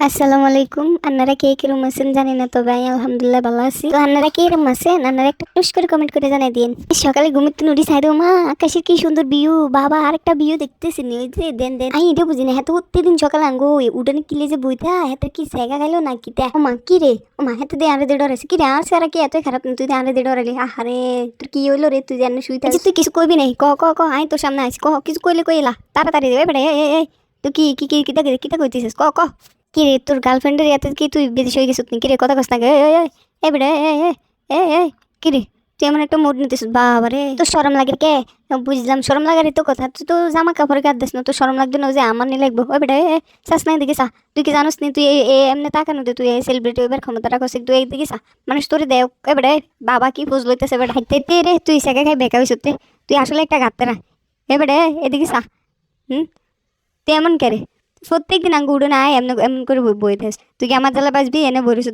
আসসালামু আলাইকুম। আপনারা কে কিরম আছেন জানি না, তবে আমি আলহামদুলিল্লাহ ভালো আছি। তো আপনারা কিরম আছেন, আপনারা একটা টুস করে কমেন্ট করে জানাই দিন। সকালে ঘুমের থেকে উঠি সাইড মা আকাশের কি সুন্দর ভিউ, বাবা আরেকটা ভিউ দেখতেছি নি, ওই যে দেন দেন আমি এটা বুঝি না, এত প্রত্যেকদিন সকালে আঙ্গো উডানে কিলে যে বইতা এত কি সেগা খাইলো না কি তা। ও মা কি রে, ও মা হেতে দে আরে দে ডরাইছে কি রে, আর সারা কি এত খারাপ না, তুই দে আরে দে ডরাইলি। আহারে তোর কি হইলো রে, তুই জানিস শুইতে তুই কিছু কইবি নাই, ক ক ক আই তোর সামনে আইস, ক কিছু কইলে কইলা তাড়াতাড়ি দেবে বেড়ে। এই তুই কি কি কি কিতা কিতা কইতেছিস, ক ক কি রে, তোর গার্লফ্রেন্ডের ইয়াতে কি তুই বিদেশ হয়ে গেছিস কি রে, কথা কস না গে। এই বেড়ে এই কি রে, তুই এমন একটা মুড নিতেছিস, বাবা রে তোর শরম লাগে কে? বুঝলাম শরম লাগারই তো কথা, তুই তো জামা কাপড় গাদ দিস না, তোর শরম লাগবে না? ওই যে আমার নি লাগবো। ওই বেড়ে চাস না এদিকে চা, তুই কি জানোস নি তুই এমনি তাকানো দে, তুই এই সেলিব্রিটি এবার ক্ষমতা রাখছিস, তুই এইদিকে চা, মানুষ তোরে দেও। এ বেড়ে বাবা কি ফুজ লইতেছে বেড়ে হাইতে রে, তুই সেকে খাই বেকা হইস, তুই আসলে একটা গাত্তে না। এ বেড়ে এদিকে চা। হুম, তুই এমন কে রে? প্রত্যেক দিন আঙ্গু উঠে না এমন এমন করে বই থাস, তুই কি আমার জ্বালা বাসবি এনে বলিস?